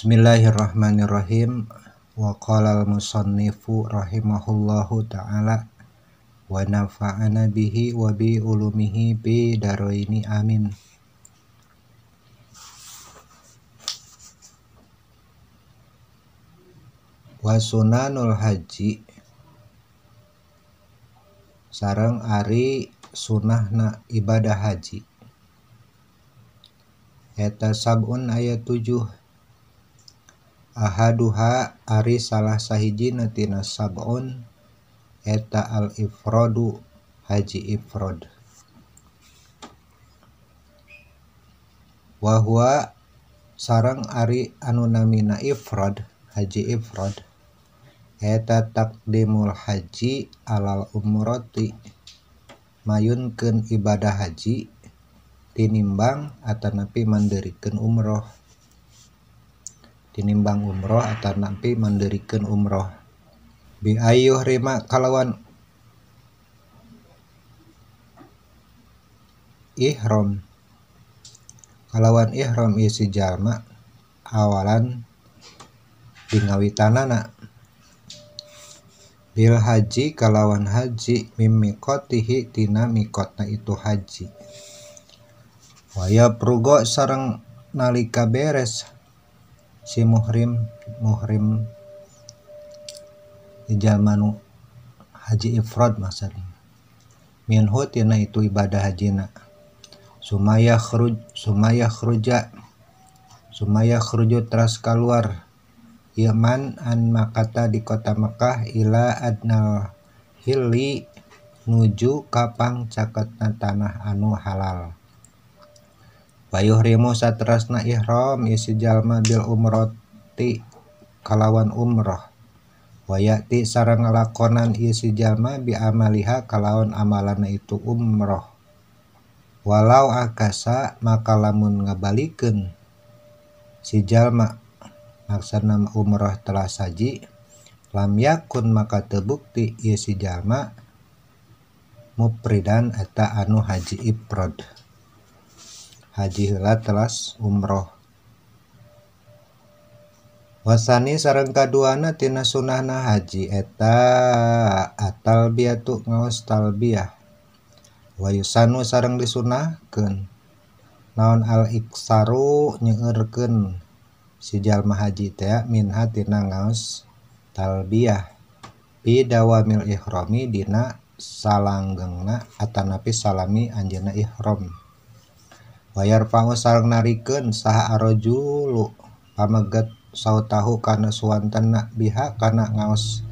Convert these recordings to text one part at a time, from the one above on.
Bismillahirrahmanirrahim. Wa qala al-musannifu rahimahullahu ta'ala wa nafa'ana bihi wa bi ulumihi bi daraini amin. Wa sunanul haji sareng ari sunahna ibadah haji. Eta sab'un ayat 7. Ahaduha ari salah sahijina tina sab'un eta al-ifradu haji ifrad. Wa huwa sareng ari anu namina ifrad haji ifrad eta taqdimul haji alal umrati mayunkeun ibadah haji tinimbang atanapi mandeurikeun umroh. Tinimbang umroh atanapi mandeurikeun umroh. Bi ayyuh rima kalawan ihram. Kalawan ihram ieu si jalma awalan dingawitanana. Bil haji kalawan haji mimiqotihi tina miqotna itu haji. Waya prugo sareng nalika beres si muhrim di jalma haji ifrad maksudna. Minhu tina itu ibadah hajina. Sumaya khruju teras keluar Yaman an Makata di kota Mekah ila adnal hilli nuju kapang caketna tanah anu halal. Wayuhrimu saterasna ihram isi jalma bil umrati kalawan umroh. Wayati sareng ngalakonan isi jalma bi amaliha kalawan amalana itu umroh. Walau akasa maka lamun ngabalikeun si jalma maksudna umroh telah saji lam yakun maka terbukti ieu si jalma mupridan eta anu haji ifrad. Haji heula telas umroh. Wasani sareng kaduana tina sunahna haji eta atalbiyatu ngaos talbiyah. Wa yusanu sareng disunahkeun naon al-iksaru nyeueurkeun si jalma haji teh minha tina ngaos talbiyah bi dawamil ihrami dina salanggengna atanapi salami anjeunna ihram. Wayar pangu sareng narikeun saha arojulu pameget sautahu kana suantena biha kana ngaos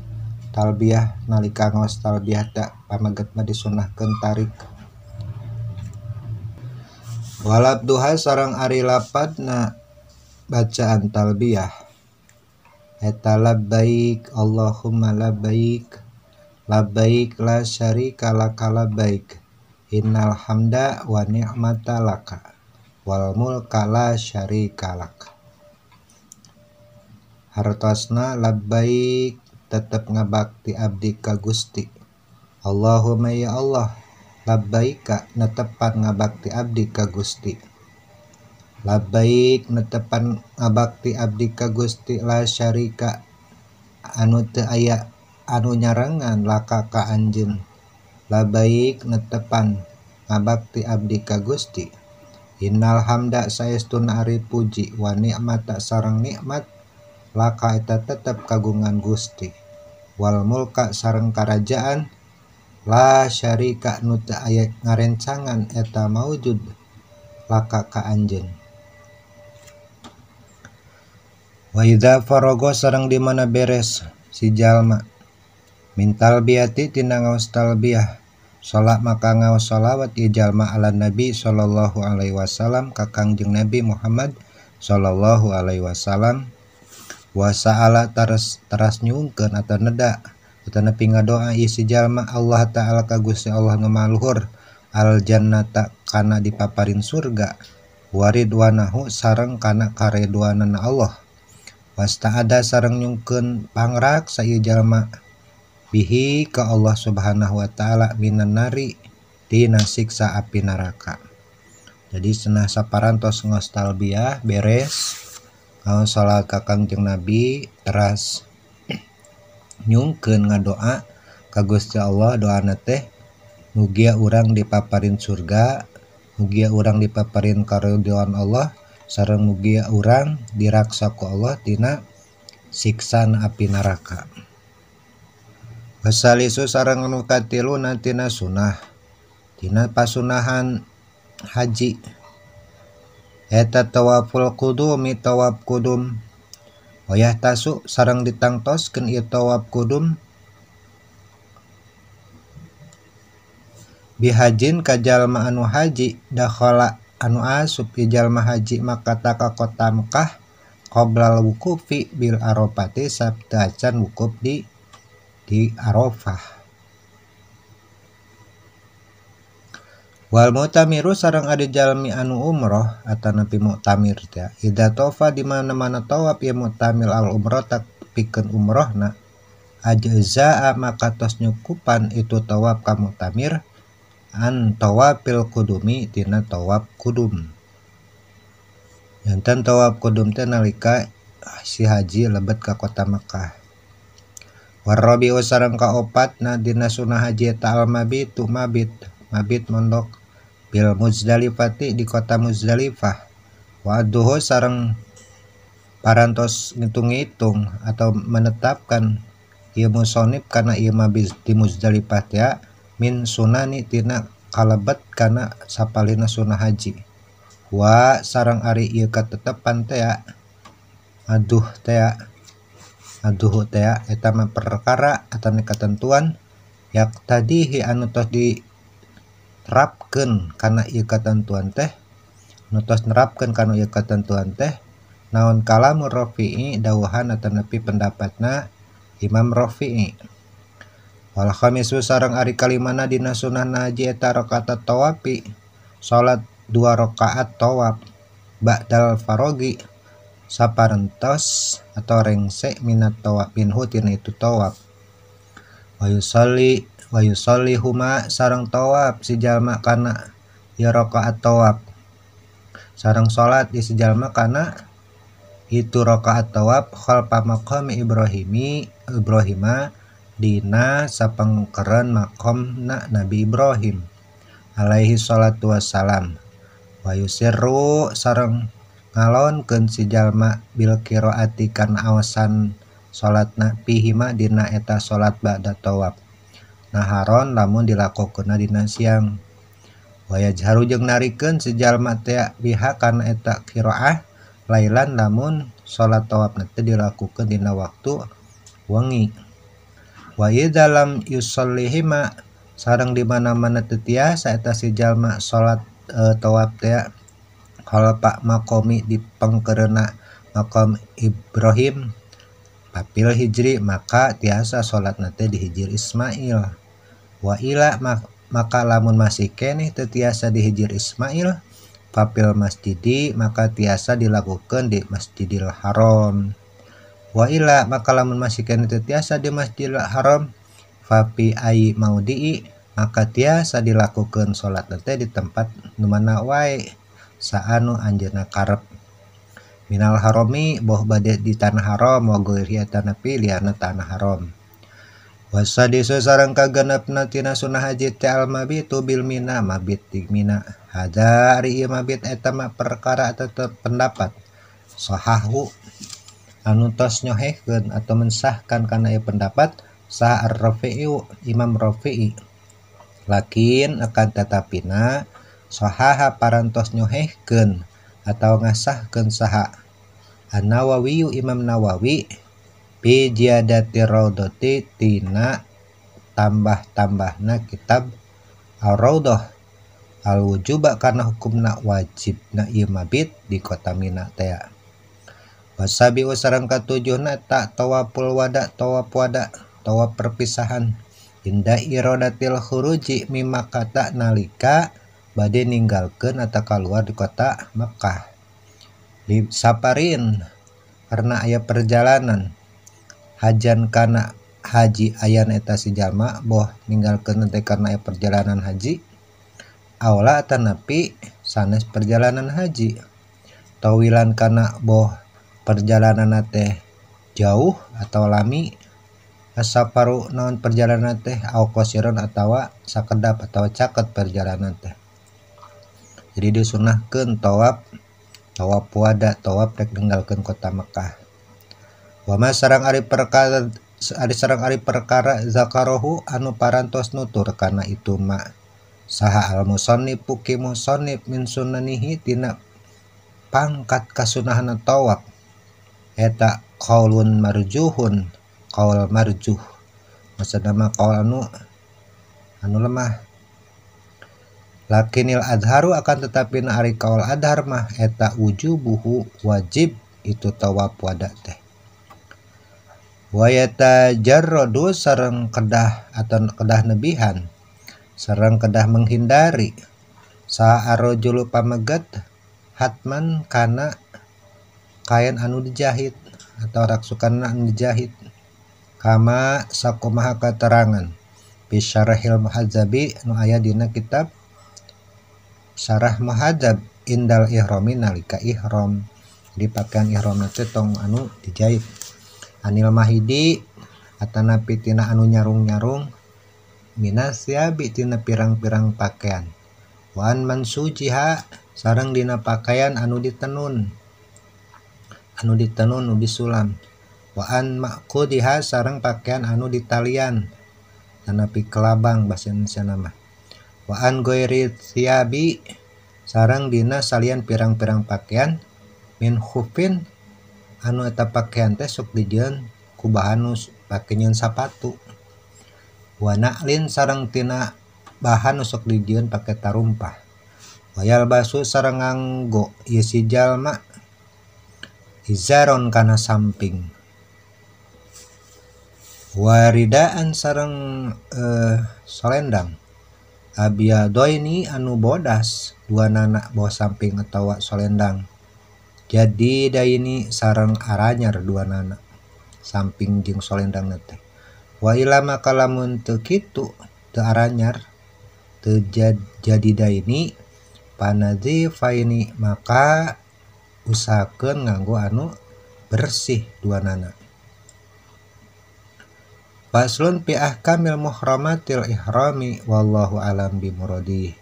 talbiyah nalika ngaos talbiyah da pameget mah disunahkeun tarik. Walabduha sareng ari lapadna bacaan talbiyah eta labbaik Allahumma labbaik labbaik la syarika laka labbaik innal hamda wa ni'mata laka wal mulka la syarika lak. Hartosna labbaik tetep ngabakti abdi ka Gusti. Allahumma ya Allah labbaika netepan ngabakti abdi ka Gusti. Labbaik netepan ngabakti abdi ka Gusti la syarika anu teu aya anu nyarengan laka ka anjeun. Labbaik netepan ngabakti abdi ka Gusti. Innal hamda saestuna ari puji wa ni'mata sareng nikmat laka eta tetep kagungan Gusti. Wal mulka sareng karajaan la syarika nu teu aya ngarencangan eta maujud laka ka anjeun. Wa idza faraga sareng di mana beres si jalma min talbiyati tina ngaos talbiyah sholat maka ngaos sholawat ieu jalma ala Nabi sallallahu alaihi wasallam ka Kangjeng Nabi Muhammad sallallahu alaihi wasallam. Wa sa'ala taras nyungkeun atau neda atau nepi ngadoa ieu si jalma Allah taala ka Gusti Allah nu maluhur al jannata kana dipaparin surga waridwanahu sareng kana karidwanana Allah. Wasta'ada sareng nyungkeun pangrak sa ieu jalma bihi ka Allah subhanahu wa ta'ala minan nari tina siksa api neraka. Jadi cenah saparantos ngaos talbiyah beres ngaos salat ka Kangjeng Nabi teras nyungkeun ngadoa ka Gusti Allah. Doana teh mugia urang dipaparin surga, mugia urang dipaparin karidhoan Allah, sareng mugia urang diraksa ku Allah tina siksaan api neraka. Wasalisu sareng nu katilu tina sunah, tina pasunahan haji eta tawaful qudumi, tawaf kudum. Wayah tasu sareng ditangtoskeun ieu tawaf kudum bihajin ka jalma anu haji dakhala anu asup ieu jalma haji makata ka kota Mekah qoblal wukufi bil arafati sabda acan wukuf di Arafah. Wal mu'tamiru sareng ari jalmi anu umroh atanapi mu'tamir teh idza tofa di mana-mana tawaf ieu mu'tamil al umrah tak pikeun umrohna ajza maka tos nyukupan itu tawaf ka mu'tamir an tawafil kudumi tina tawaf kudum. Janten tawaf kudum teh nalika si haji lebet ka kota Mekah. Warabi'u sareng kaopat na dina sunah haji eta al mabitu mabit mondok bil Muzdalifati di kota Muzdalifah. Wa duhu sareng parantos ngitung-ngitung atau menetapkan ieu musonib kana ieu mabit di Muzdalifah teh min sunani tina kalebet kana sapalina sunah haji. Wa sareng ari ieu katetepan teh aduh eta mah perkara atau ketentuan yak tadihi anu tos diterapkeun kana ieu ketentuan teh naon kalamur Rafi'i dawuhan atanapi pendapatna Imam Rafi'i. Wal khamisu sareng ari kalimana dina sunah haji eta rakaat tawafi salat 2 rakaat tawaf ba'dal farogi saparentos atau rengse minat tawaf minhu tina itu tawaf. Wa yusalli huma sareng tawaf si jalma kana ieu rakaat tawaf sareng salat di si jalma kana itu rakaat tawaf khalfa maqami Ibrahima dina sapangkeren makomna Nabi Ibrahim alaihi salatu wassalam. Wa yusirru sareng ngalonkeun si jalma bil qiraati kana awasan salatna pihima dina eta salat ba'da tawaf naharon lamun dilakokeunna dina siang. Wa yajharu jeung narikeun si jalma teh biha kana eta qiraah lailan lamun salat tawafna teh dilakukeun dina waktu wengi. Wa idza lam yusallihima sareng di mana-mana teu tiasa eta si jalma salat tawaf teh khalfa maqami di pangkereuna maqam Ibrahim papil hijri maka tiasa salatna teh di hijir Ismail. Wa ila maka lamun masih keneh teu tiasa di hijir Ismail papil masjidi maka tiasa dilakukeun di Masjidil Haram. Wa ila maka lamun masih keneh teu tiasa di Masjidil Haram fapi ai maudii maka tiasa dilakukeun salatna teh di tempat nu mana wae saanu anjeunna karep minal harami boh bade di tanah haram wa ghairi atanapi liana tanah haram. Wasadisu sareng kagenepna tina sunah haji teh al mabitu bil mina mabit di mina. Hada ari ieu mabit eta mah perkara tetep pendapat sahahu anu tos nyohehkeun atau mensahkan kana ieu pendapat sah ar-Rafi'i Imam Rafi'i. Lakin akan tetapina sahaha parantos nyohehkeun atau ngasahkeun saha An-Nawawi Imam Nawawi bi ziyadati raudhati tina tambah-tambahna kitab Ar-Raudhah al-wujuba kana hukumna wajibna ieu mabit di kota Mina teh. Wasabi sareng katujuhna ta tawaful wada tawaf perpisahan inda iradatil khuruji mimma kata nalika bade ninggalkeun atau keluar di kota Mekah di saparin karena aya perjalanan hajan kana haji ayan eta si jalma boh ninggalkeun teh karena aya perjalanan haji aula tanapi sanes perjalanan haji tawilan kana boh perjalanan teh jauh atau lami, asaparu naon perjalanan teh au qasiron atawa sakedap atau caket perjalanan teh. Jadi disunahkeun tawaf wada, tawaf rek ninggalkeun kota Mekah. Wa ma sareng ari perkara zakarohu anu parantos nutur kana itu ma saha al musannifu ki musannif min sunanihi tina pangkat kasunahan tawaf eta qaulun marjuhun, qaul marjuh maksudna mah qaul anu lemah. Lakinil adharu akan tetapi na ari qaul adhar mah eta wujubuhu wajib itu tawaf wada teh. Wa yatajarradu sareng kedah atau kedah nebihan sareng kedah menghindari sa arrojulu pamegat hatman kana kain anu dijahit atau raksukan anu dijahit kama sakumaha katerangan bisyarahil muhadzabi anu aya dina kitab Syarah Muhadzab indal ihrami nalika ihram. Di pakaian ihram teh tong anu dijahit. Anil mahidi atanapi tina anu nyarung-nyarung minasyabi tina pirang-pirang pakaian. Wan mansujiha sareng dina pakaian anu ditenun nu disulam. Waan maqudiha sareng pakaian anu ditalian tanapi kelabang basa Indonesia nama. Waan goiri thiyabi sareng dina salian pirang-pirang pakaian min khufin anu eta pakaian teh sok dijieun ku bahan nu pake nyieun sapatu. Wa na'lin sareng tina bahan nu sok dijieun pake tarumpah. Wayal basu sareng nganggo ieu si jalma izaron kana samping. Waridaan sareng solendang abiadoini anu bodas duanana bawa samping atawa solendang. Jadi daini sareng aranyar duanana samping jeung solendang teh. Wa ilama kalamun teu kitu teu aranyar teu jadi daini panadhifaini maka usahakeun nganggo anu bersih duanana. Faslun fi ahkamil muhramatil ihrami wallahu alam bimuradi.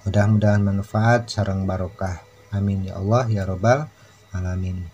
Mudah-mudahan manfaat sareng barokah. Amin ya Allah ya rabbal alamin.